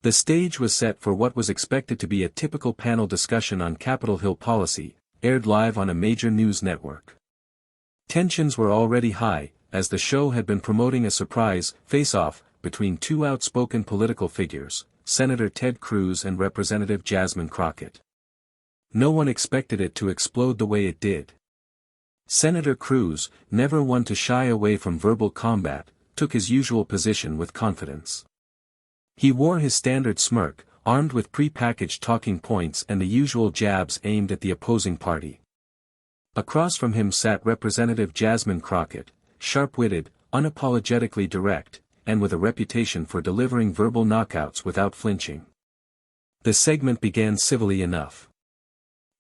The stage was set for what was expected to be a typical panel discussion on Capitol Hill policy, aired live on a major news network. Tensions were already high, as the show had been promoting a surprise face-off between two outspoken political figures, Senator Ted Cruz and Representative Jasmine Crockett. No one expected it to explode the way it did. Senator Cruz, never one to shy away from verbal combat, took his usual position with confidence. He wore his standard smirk, armed with pre-packaged talking points and the usual jabs aimed at the opposing party. Across from him sat Representative Jasmine Crockett, sharp-witted, unapologetically direct, and with a reputation for delivering verbal knockouts without flinching. The segment began civilly enough.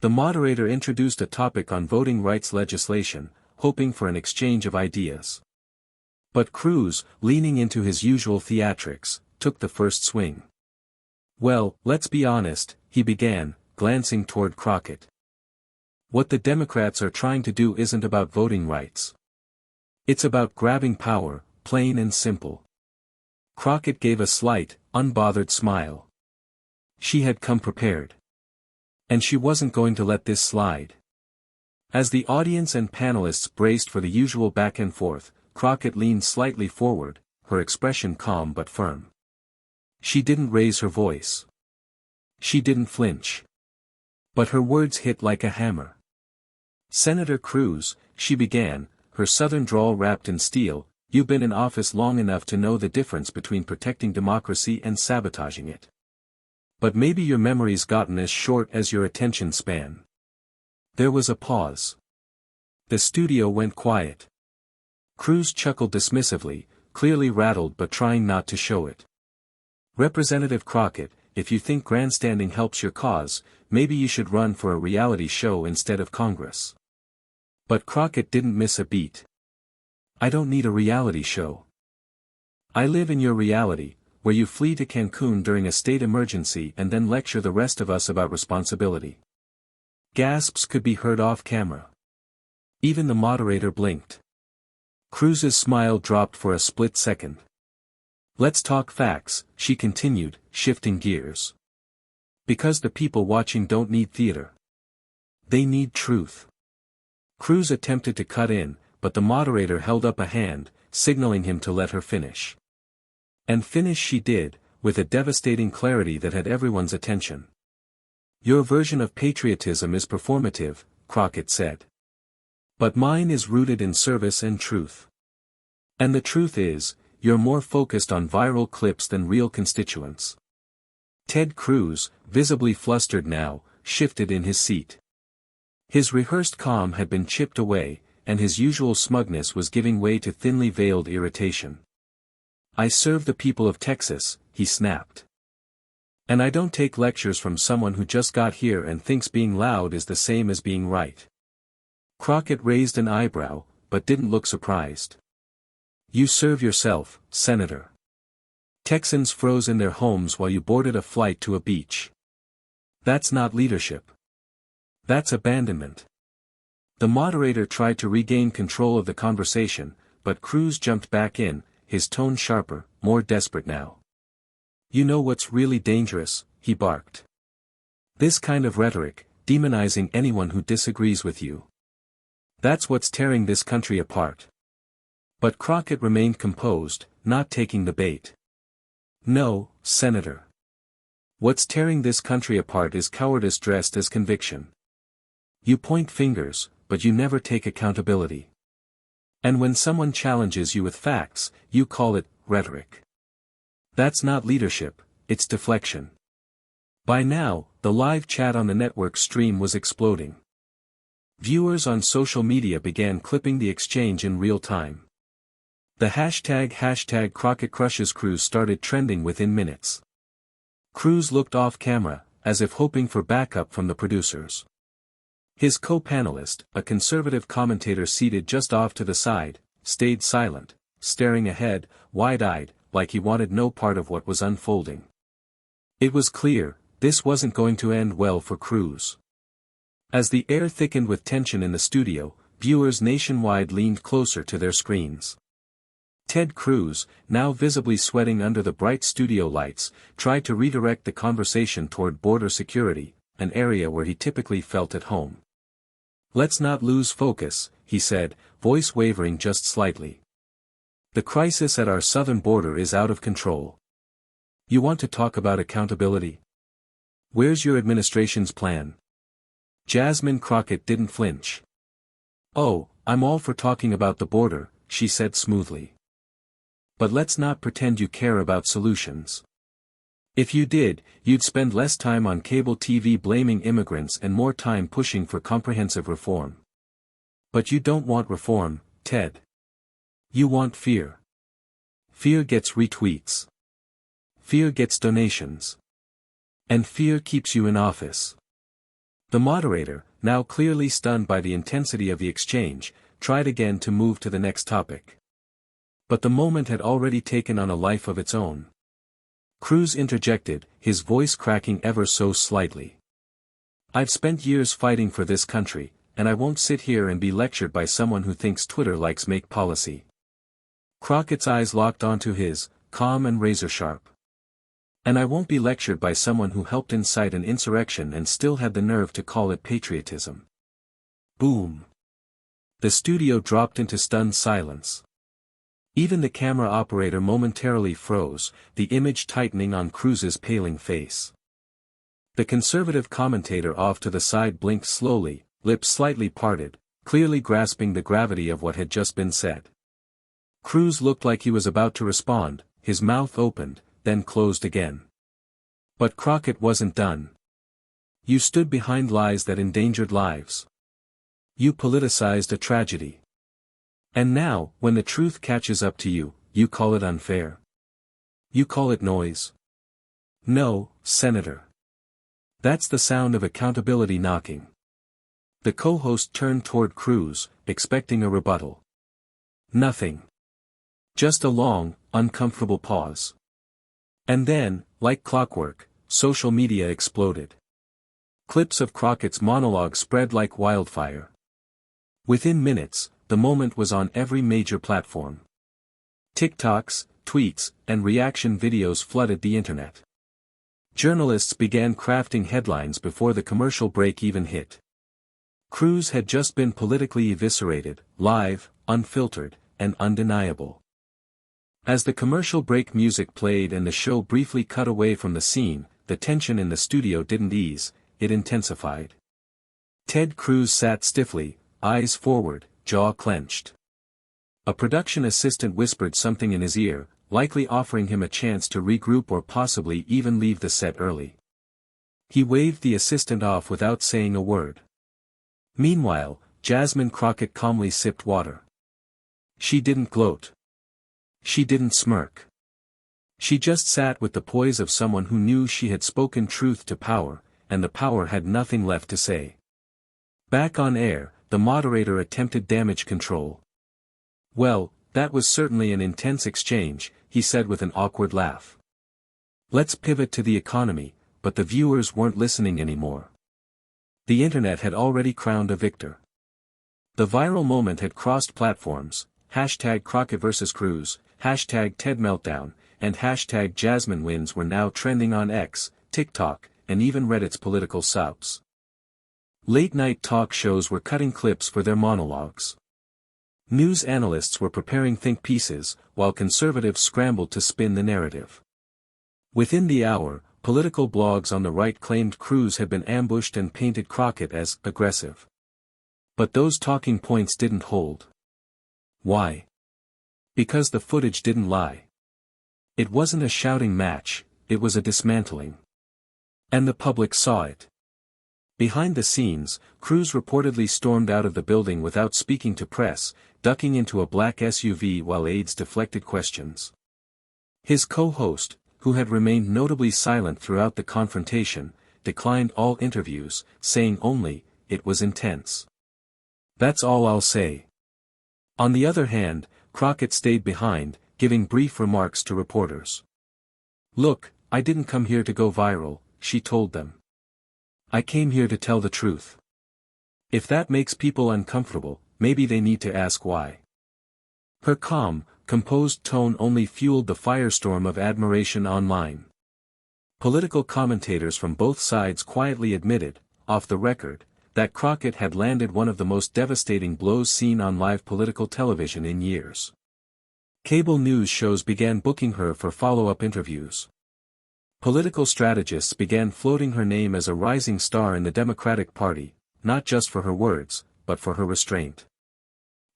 The moderator introduced a topic on voting rights legislation, hoping for an exchange of ideas. But Cruz, leaning into his usual theatrics, took the first swing. "Well, let's be honest," he began, glancing toward Crockett. "What the Democrats are trying to do isn't about voting rights. It's about grabbing power, plain and simple." Crockett gave a slight, unbothered smile. She had come prepared. And she wasn't going to let this slide. As the audience and panelists braced for the usual back and forth, Crockett leaned slightly forward, her expression calm but firm. She didn't raise her voice. She didn't flinch. But her words hit like a hammer. "Senator Cruz," she began, her southern drawl wrapped in steel, "you've been in office long enough to know the difference between protecting democracy and sabotaging it. But maybe your memory's gotten as short as your attention span." There was a pause. The studio went quiet. Cruz chuckled dismissively, clearly rattled but trying not to show it. "Representative Crockett, if you think grandstanding helps your cause, maybe you should run for a reality show instead of Congress." But Crockett didn't miss a beat. "I don't need a reality show. I live in your reality, where you flee to Cancun during a state emergency and then lecture the rest of us about responsibility." Gasps could be heard off camera. Even the moderator blinked. Cruz's smile dropped for a split second. "Let's talk facts," she continued, shifting gears. "Because the people watching don't need theater. They need truth." Cruz attempted to cut in, but the moderator held up a hand, signaling him to let her finish. And finish she did, with a devastating clarity that had everyone's attention. "Your version of patriotism is performative," Crockett said. "But mine is rooted in service and truth. And the truth is, you're more focused on viral clips than real constituents." Ted Cruz, visibly flustered now, shifted in his seat. His rehearsed calm had been chipped away, and his usual smugness was giving way to thinly veiled irritation. "I serve the people of Texas," he snapped. "And I don't take lectures from someone who just got here and thinks being loud is the same as being right." Crockett raised an eyebrow, but didn't look surprised. "You serve yourself, Senator. Texans froze in their homes while you boarded a flight to a beach. That's not leadership. That's abandonment." The moderator tried to regain control of the conversation, but Cruz jumped back in, his tone sharper, more desperate now. "You know what's really dangerous," he barked. "This kind of rhetoric, demonizing anyone who disagrees with you. That's what's tearing this country apart." But Crockett remained composed, not taking the bait. "No, Senator. What's tearing this country apart is cowardice dressed as conviction. You point fingers, but you never take accountability. And when someone challenges you with facts, you call it rhetoric. That's not leadership, it's deflection." By now, the live chat on the network stream was exploding. Viewers on social media began clipping the exchange in real time. The hashtag Crockett crushes Cruz started trending within minutes. Cruz looked off camera, as if hoping for backup from the producers. His co-panelist, a conservative commentator seated just off to the side, stayed silent, staring ahead, wide-eyed, like he wanted no part of what was unfolding. It was clear, this wasn't going to end well for Cruz. As the air thickened with tension in the studio, viewers nationwide leaned closer to their screens. Ted Cruz, now visibly sweating under the bright studio lights, tried to redirect the conversation toward border security, an area where he typically felt at home. "Let's not lose focus," he said, voice wavering just slightly. "The crisis at our southern border is out of control. You want to talk about accountability? Where's your administration's plan?" Jasmine Crockett didn't flinch. "Oh, I'm all for talking about the border," she said smoothly. "But let's not pretend you care about solutions. If you did, you'd spend less time on cable TV blaming immigrants and more time pushing for comprehensive reform. But you don't want reform, Ted. You want fear. Fear gets retweets. Fear gets donations. And fear keeps you in office." The moderator, now clearly stunned by the intensity of the exchange, tried again to move to the next topic. But the moment had already taken on a life of its own. Cruz interjected, his voice cracking ever so slightly. "I've spent years fighting for this country, and I won't sit here and be lectured by someone who thinks Twitter likes make policy." Crockett's eyes locked onto his, calm and razor-sharp. "And I won't be lectured by someone who helped incite an insurrection and still had the nerve to call it patriotism." Boom. The studio dropped into stunned silence. Even the camera operator momentarily froze, the image tightening on Cruz's paling face. The conservative commentator off to the side blinked slowly, lips slightly parted, clearly grasping the gravity of what had just been said. Cruz looked like he was about to respond, his mouth opened, then closed again. But Crockett wasn't done. "You stood behind lies that endangered lives. You politicized a tragedy. And now, when the truth catches up to you, you call it unfair. You call it noise. No, Senator. That's the sound of accountability knocking." The co-host turned toward Cruz, expecting a rebuttal. Nothing. Just a long, uncomfortable pause. And then, like clockwork, social media exploded. Clips of Crockett's monologue spread like wildfire. Within minutes, the moment was on every major platform. TikToks, tweets, and reaction videos flooded the internet. Journalists began crafting headlines before the commercial break even hit. Cruz had just been politically eviscerated, live, unfiltered, and undeniable. As the commercial break music played and the show briefly cut away from the scene, the tension in the studio didn't ease, it intensified. Ted Cruz sat stiffly, eyes forward, jaw clenched. A production assistant whispered something in his ear, likely offering him a chance to regroup or possibly even leave the set early. He waved the assistant off without saying a word. Meanwhile, Jasmine Crockett calmly sipped water. She didn't gloat. She didn't smirk. She just sat with the poise of someone who knew she had spoken truth to power, and the power had nothing left to say. Back on air, the moderator attempted damage control. "Well, that was certainly an intense exchange," he said with an awkward laugh. "Let's pivot to the economy," but the viewers weren't listening anymore. The internet had already crowned a victor. The viral moment had crossed platforms, hashtag Crockett vs. Cruz, hashtag Ted Meltdown, and hashtag Jasmine Wins were now trending on X, TikTok, and even Reddit's political subs. Late-night talk shows were cutting clips for their monologues. News analysts were preparing think pieces, while conservatives scrambled to spin the narrative. Within the hour, political blogs on the right claimed Cruz had been ambushed and painted Crockett as aggressive. But those talking points didn't hold. Why? Because the footage didn't lie. It wasn't a shouting match, it was a dismantling. And the public saw it. Behind the scenes, Cruz reportedly stormed out of the building without speaking to press, ducking into a black SUV while aides deflected questions. His co-host, who had remained notably silent throughout the confrontation, declined all interviews, saying only, "It was intense. That's all I'll say." On the other hand, Crockett stayed behind, giving brief remarks to reporters. "Look, I didn't come here to go viral," she told them. "I came here to tell the truth. If that makes people uncomfortable, maybe they need to ask why." Her calm, composed tone only fueled the firestorm of admiration online. Political commentators from both sides quietly admitted, off the record, that Crockett had landed one of the most devastating blows seen on live political television in years. Cable news shows began booking her for follow-up interviews. Political strategists began floating her name as a rising star in the Democratic Party, not just for her words, but for her restraint.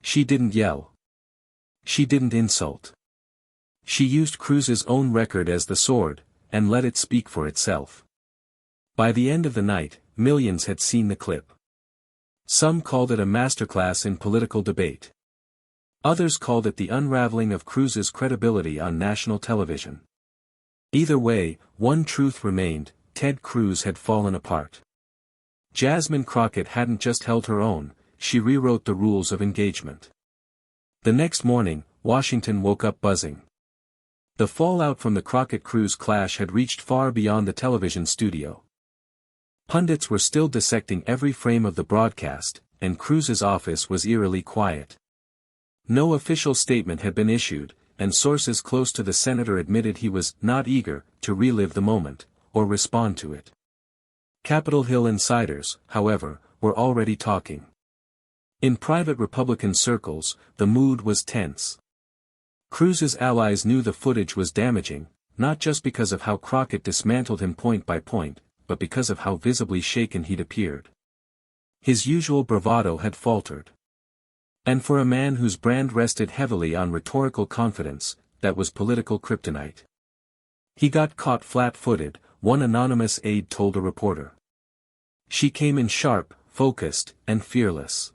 She didn't yell. She didn't insult. She used Cruz's own record as the sword, and let it speak for itself. By the end of the night, millions had seen the clip. Some called it a masterclass in political debate. Others called it the unraveling of Cruz's credibility on national television. Either way, one truth remained: Ted Cruz had fallen apart. Jasmine Crockett hadn't just held her own, she rewrote the rules of engagement. The next morning, Washington woke up buzzing. The fallout from the Crockett-Cruz clash had reached far beyond the television studio. Pundits were still dissecting every frame of the broadcast, and Cruz's office was eerily quiet. No official statement had been issued, and sources close to the senator admitted he was not eager to relive the moment, or respond to it. Capitol Hill insiders, however, were already talking. In private Republican circles, the mood was tense. Cruz's allies knew the footage was damaging, not just because of how Crockett dismantled him point by point, but because of how visibly shaken he'd appeared. His usual bravado had faltered. And for a man whose brand rested heavily on rhetorical confidence, that was political kryptonite. He got caught flat-footed, one anonymous aide told a reporter. She came in sharp, focused, and fearless.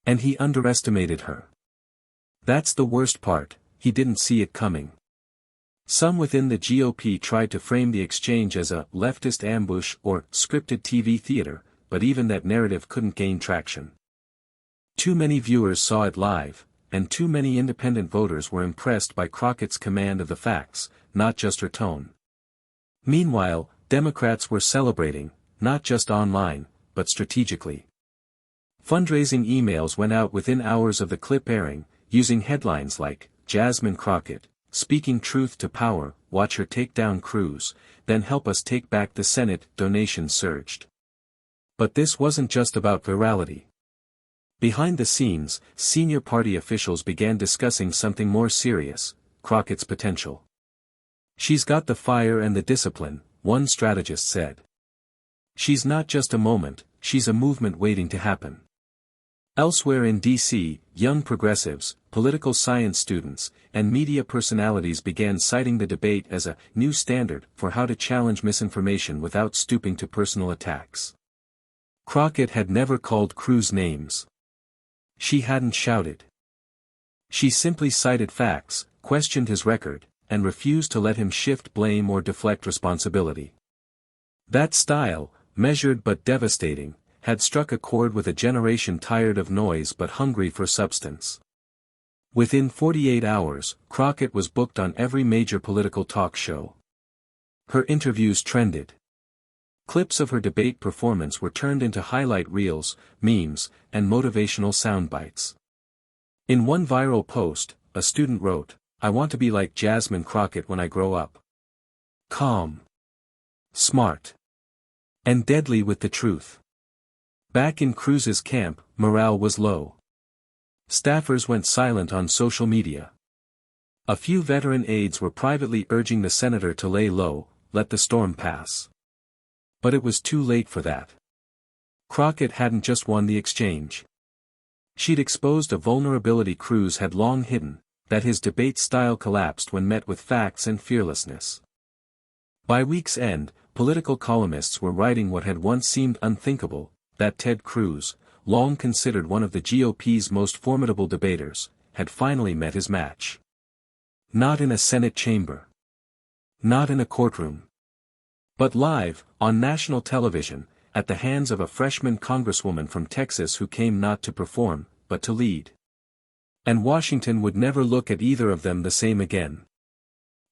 And he underestimated her. That's the worst part, he didn't see it coming. Some within the GOP tried to frame the exchange as a leftist ambush or scripted TV theater, but even that narrative couldn't gain traction. Too many viewers saw it live, and too many independent voters were impressed by Crockett's command of the facts, not just her tone. Meanwhile, Democrats were celebrating, not just online, but strategically. Fundraising emails went out within hours of the clip airing, using headlines like, "Jasmine Crockett, speaking truth to power, watch her take down Cruz, then help us take back the Senate." Donations surged. But this wasn't just about virality. Behind the scenes, senior party officials began discussing something more serious: Crockett's potential. "She's got the fire and the discipline," one strategist said. "She's not just a moment, she's a movement waiting to happen." Elsewhere in D.C., young progressives, political science students, and media personalities began citing the debate as a new standard for how to challenge misinformation without stooping to personal attacks. Crockett had never called Cruz names. She hadn't shouted. She simply cited facts, questioned his record, and refused to let him shift blame or deflect responsibility. That style, measured but devastating, had struck a chord with a generation tired of noise but hungry for substance. Within 48 hours, Crockett was booked on every major political talk show. Her interviews trended. Clips of her debate performance were turned into highlight reels, memes, and motivational soundbites. In one viral post, a student wrote, "I want to be like Jasmine Crockett when I grow up. Calm. Smart. And deadly with the truth." Back in Cruz's camp, morale was low. Staffers went silent on social media. A few veteran aides were privately urging the senator to lay low, let the storm pass. But it was too late for that. Crockett hadn't just won the exchange. She'd exposed a vulnerability Cruz had long hidden, that his debate style collapsed when met with facts and fearlessness. By week's end, political columnists were writing what had once seemed unthinkable, that Ted Cruz, long considered one of the GOP's most formidable debaters, had finally met his match. Not in a Senate chamber. Not in a courtroom. But live, on national television, at the hands of a freshman congresswoman from Texas who came not to perform, but to lead. And Washington would never look at either of them the same again.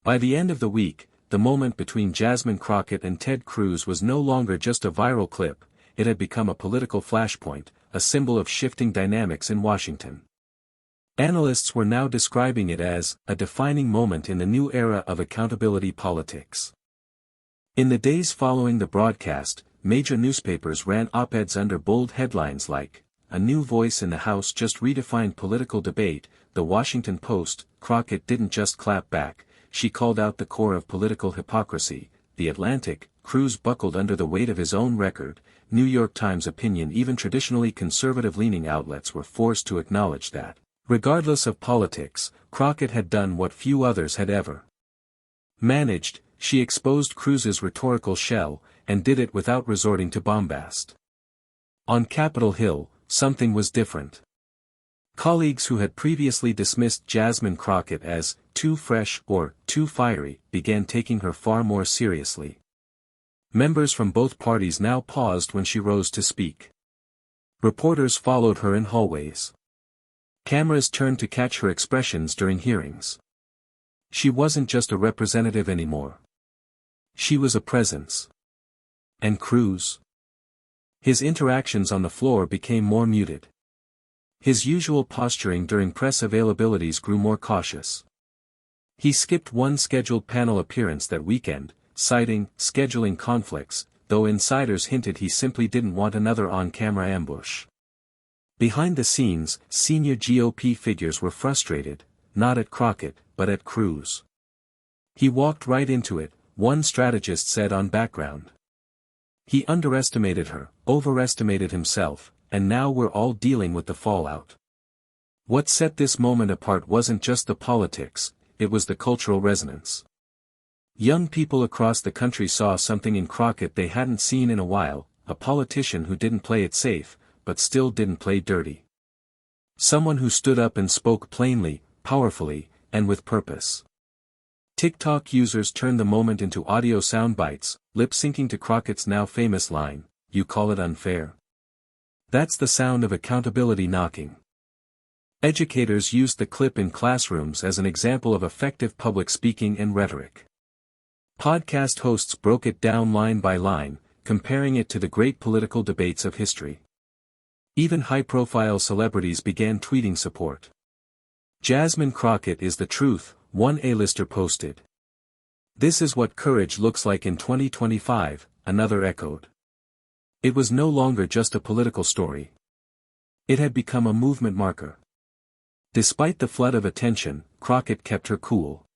By the end of the week, the moment between Jasmine Crockett and Ted Cruz was no longer just a viral clip, it had become a political flashpoint, a symbol of shifting dynamics in Washington. Analysts were now describing it as a defining moment in the new era of accountability politics. In the days following the broadcast, major newspapers ran op-eds under bold headlines like, "A New Voice in the House Just Redefined Political Debate." The Washington Post, "Crockett didn't just clap back, she called out the core of political hypocrisy." The Atlantic, "Cruz buckled under the weight of his own record." New York Times opinion. Even traditionally conservative-leaning outlets were forced to acknowledge that, regardless of politics, Crockett had done what few others had ever managed. She exposed Cruz's rhetorical shell, and did it without resorting to bombast. On Capitol Hill, something was different. Colleagues who had previously dismissed Jasmine Crockett as too fresh or too fiery began taking her far more seriously. Members from both parties now paused when she rose to speak. Reporters followed her in hallways. Cameras turned to catch her expressions during hearings. She wasn't just a representative anymore. She was a presence. And Cruz? His interactions on the floor became more muted. His usual posturing during press availabilities grew more cautious. He skipped one scheduled panel appearance that weekend, citing scheduling conflicts, though insiders hinted he simply didn't want another on-camera ambush. Behind the scenes, senior GOP figures were frustrated, not at Crockett, but at Cruz. "He walked right into it," one strategist said on Background. "He underestimated her, overestimated himself, and now we're all dealing with the fallout." What set this moment apart wasn't just the politics, it was the cultural resonance. Young people across the country saw something in Crockett they hadn't seen in a while, a politician who didn't play it safe, but still didn't play dirty. Someone who stood up and spoke plainly, powerfully, and with purpose. TikTok users turned the moment into audio soundbites, lip-syncing to Crockett's now famous line, "You call it unfair?" That's the sound of accountability knocking. Educators used the clip in classrooms as an example of effective public speaking and rhetoric. Podcast hosts broke it down line by line, comparing it to the great political debates of history. Even high-profile celebrities began tweeting support. "Jasmine Crockett is the truth," one A-lister posted. "This is what courage looks like in 2025, another echoed. It was no longer just a political story. It had become a movement marker. Despite the flood of attention, Crockett kept her cool.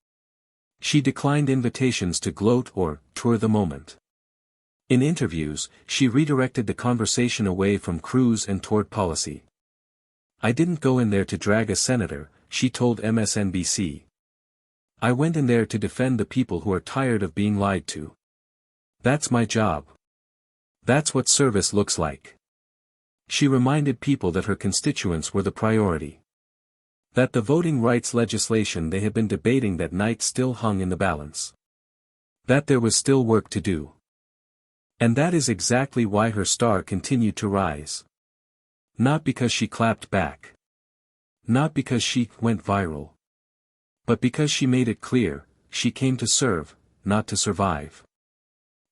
She declined invitations to gloat or tour the moment. In interviews, she redirected the conversation away from Cruz and toward policy. "I didn't go in there to drag a senator," she told MSNBC. "I went in there to defend the people who are tired of being lied to. That's my job. That's what service looks like." She reminded people that her constituents were the priority. That the voting rights legislation they had been debating that night still hung in the balance. That there was still work to do. And that is exactly why her star continued to rise. Not because she clapped back. Not because she went viral. But because she made it clear, she came to serve, not to survive.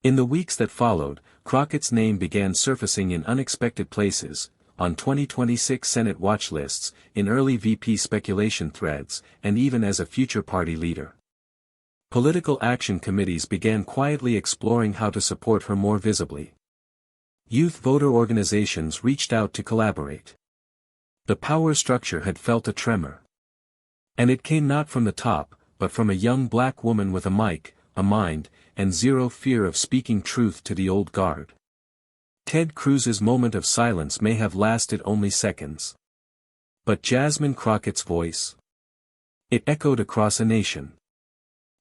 In the weeks that followed, Crockett's name began surfacing in unexpected places, on 2026 Senate watch lists, in early VP speculation threads, and even as a future party leader. Political action committees began quietly exploring how to support her more visibly. Youth voter organizations reached out to collaborate. The power structure had felt a tremor. And it came not from the top, but from a young black woman with a mic, a mind, and zero fear of speaking truth to the old guard. Ted Cruz's moment of silence may have lasted only seconds. But Jasmine Crockett's voice? It echoed across a nation.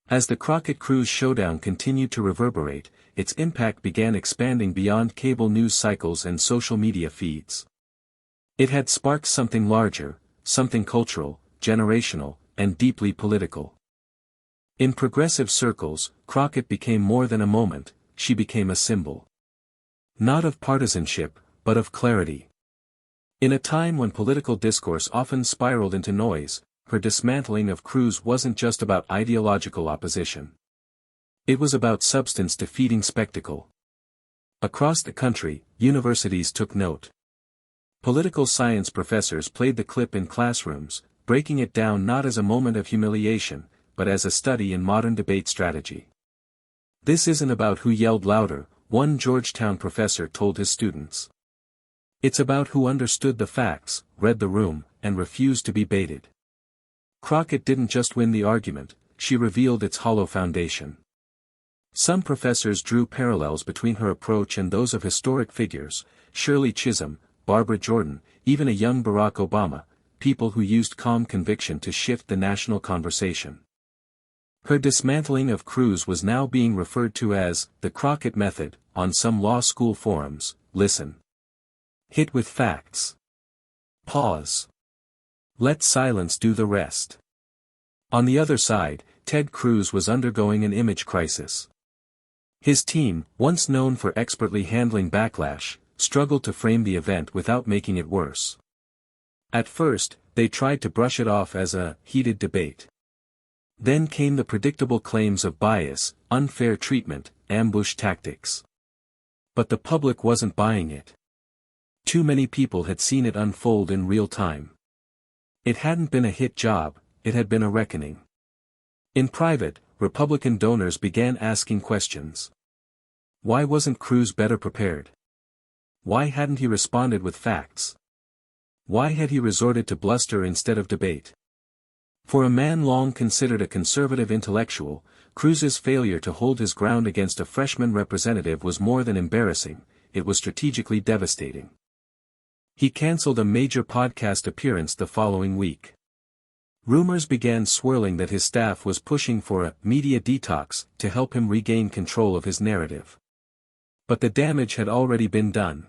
As the Crockett-Cruz showdown continued to reverberate, its impact began expanding beyond cable news cycles and social media feeds. It had sparked something larger, something cultural, generational, and deeply political. In progressive circles, Crockett became more than a moment, she became a symbol. Not of partisanship, but of clarity. In a time when political discourse often spiraled into noise, her dismantling of Cruz wasn't just about ideological opposition. It was about substance-defeating spectacle. Across the country, universities took note. Political science professors played the clip in classrooms, breaking it down not as a moment of humiliation, but as a study in modern debate strategy. "This isn't about who yelled louder," one Georgetown professor told his students. "It's about who understood the facts, read the room, and refused to be baited." Crockett didn't just win the argument, she revealed its hollow foundation. Some professors drew parallels between her approach and those of historic figures, Shirley Chisholm, Barbara Jordan, even a young Barack Obama, people who used calm conviction to shift the national conversation. Her dismantling of Cruz was now being referred to as the Crockett method. On some law school forums. Listen. Hit with facts. Pause. Let silence do the rest. On the other side, Ted Cruz was undergoing an image crisis. His team, once known for expertly handling backlash, struggled to frame the event without making it worse. At first, they tried to brush it off as a heated debate. Then came the predictable claims of bias, unfair treatment, ambush tactics. But the public wasn't buying it. Too many people had seen it unfold in real time. It hadn't been a hit job, it had been a reckoning. In private, Republican donors began asking questions. Why wasn't Cruz better prepared? Why hadn't he responded with facts? Why had he resorted to bluster instead of debate? For a man long considered a conservative intellectual, Cruz's failure to hold his ground against a freshman representative was more than embarrassing, it was strategically devastating. He canceled a major podcast appearance the following week. Rumors began swirling that his staff was pushing for a media detox to help him regain control of his narrative. But the damage had already been done.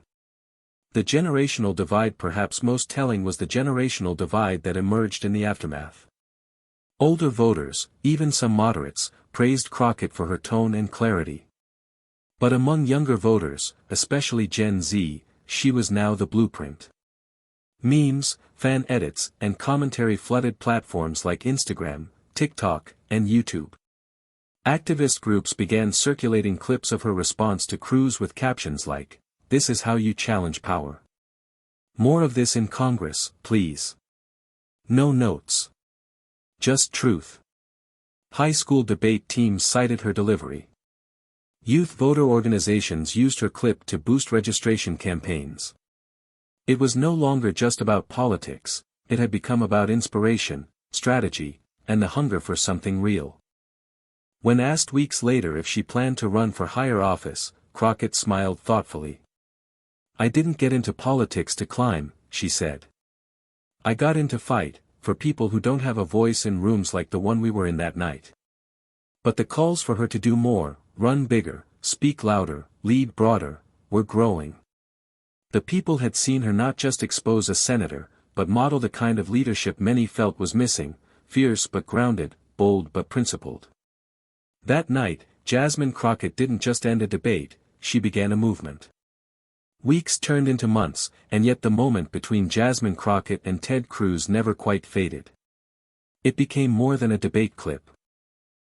The generational divide, perhaps most telling, was the generational divide that emerged in the aftermath. Older voters, even some moderates, praised Crockett for her tone and clarity. But among younger voters, especially Gen Z, she was now the blueprint. Memes, fan edits, and commentary flooded platforms like Instagram, TikTok, and YouTube. Activist groups began circulating clips of her response to Cruz with captions like, "This is how you challenge power. More of this in Congress, please. No notes. Just truth." High school debate teams cited her delivery. Youth voter organizations used her clip to boost registration campaigns. It was no longer just about politics, it had become about inspiration, strategy, and the hunger for something real. When asked weeks later if she planned to run for higher office, Crockett smiled thoughtfully. "I didn't get into politics to climb," she said. "I got in to fight, for people who don't have a voice in rooms like the one we were in that night." But the calls for her to do more, run bigger, speak louder, lead broader, were growing. The people had seen her not just expose a senator, but model the kind of leadership many felt was missing, fierce but grounded, bold but principled. That night, Jasmine Crockett didn't just end a debate, she began a movement. Weeks turned into months, and yet the moment between Jasmine Crockett and Ted Cruz never quite faded. It became more than a debate clip.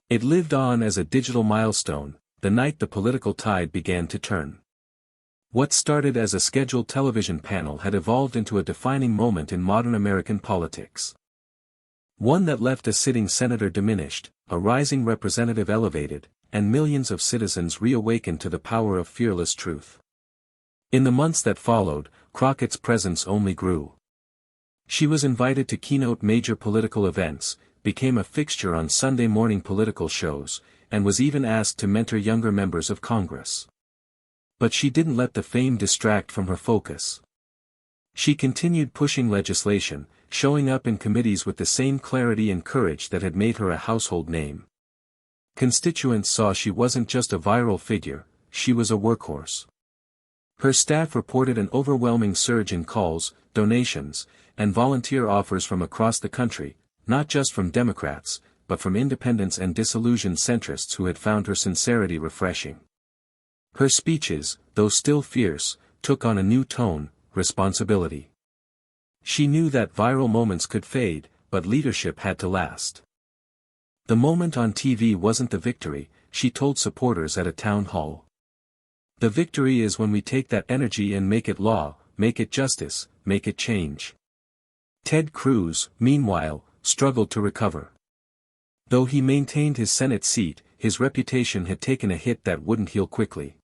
It lived on as a digital milestone, the night the political tide began to turn. What started as a scheduled television panel had evolved into a defining moment in modern American politics. One that left a sitting senator diminished, a rising representative elevated, and millions of citizens reawakened to the power of fearless truth. In the months that followed, Crockett's presence only grew. She was invited to keynote major political events, became a fixture on Sunday morning political shows, and was even asked to mentor younger members of Congress. But she didn't let the fame distract from her focus. She continued pushing legislation, showing up in committees with the same clarity and courage that had made her a household name. Constituents saw she wasn't just a viral figure, she was a workhorse. Her staff reported an overwhelming surge in calls, donations, and volunteer offers from across the country, not just from Democrats, but from independents and disillusioned centrists who had found her sincerity refreshing. Her speeches, though still fierce, took on a new tone, responsibility. She knew that viral moments could fade, but leadership had to last. The moment on TV wasn't the victory, she told supporters at a town hall. The victory is when we take that energy and make it law, make it justice, make it change. Ted Cruz, meanwhile, struggled to recover. Though he maintained his Senate seat, his reputation had taken a hit that wouldn't heal quickly.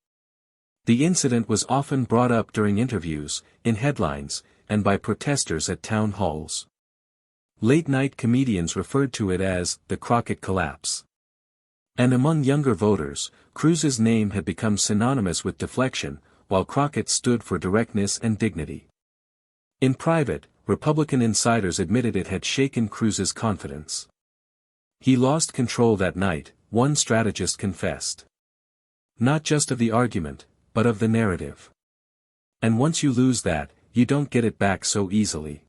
The incident was often brought up during interviews, in headlines, and by protesters at town halls. Late-night comedians referred to it as the Crockett collapse. And among younger voters, Cruz's name had become synonymous with deflection, while Crockett stood for directness and dignity. In private, Republican insiders admitted it had shaken Cruz's confidence. He lost control that night, one strategist confessed. Not just of the argument, but of the narrative. And once you lose that, you don't get it back so easily.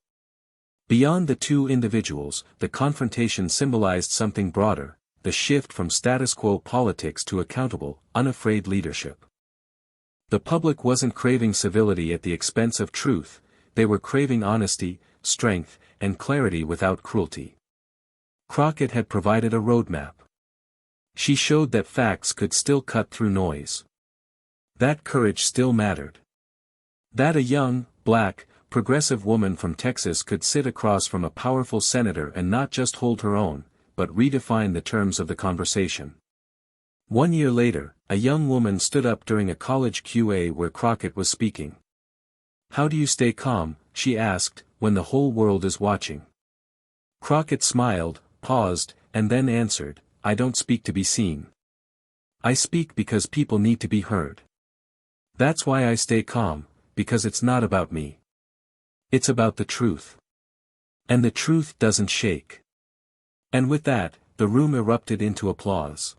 Beyond the two individuals, the confrontation symbolized something broader, the shift from status quo politics to accountable, unafraid leadership. The public wasn't craving civility at the expense of truth, they were craving honesty, strength, and clarity without cruelty. Crockett had provided a roadmap. She showed that facts could still cut through noise. That courage still mattered. That a young, black, progressive woman from Texas could sit across from a powerful senator and not just hold her own, but redefine the terms of the conversation. 1 year later, a young woman stood up during a college QA where Crockett was speaking. "How do you stay calm," she asked, "when the whole world is watching?" Crockett smiled, paused, and then answered, "I don't speak to be seen. I speak because people need to be heard. That's why I stay calm, because it's not about me. It's about the truth. And the truth doesn't shake." And with that, the room erupted into applause.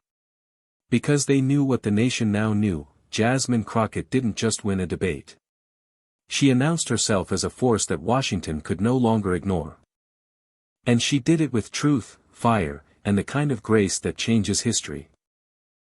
Because they knew what the nation now knew, Jasmine Crockett didn't just win a debate. She announced herself as a force that Washington could no longer ignore. And she did it with truth, fire, and the kind of grace that changes history.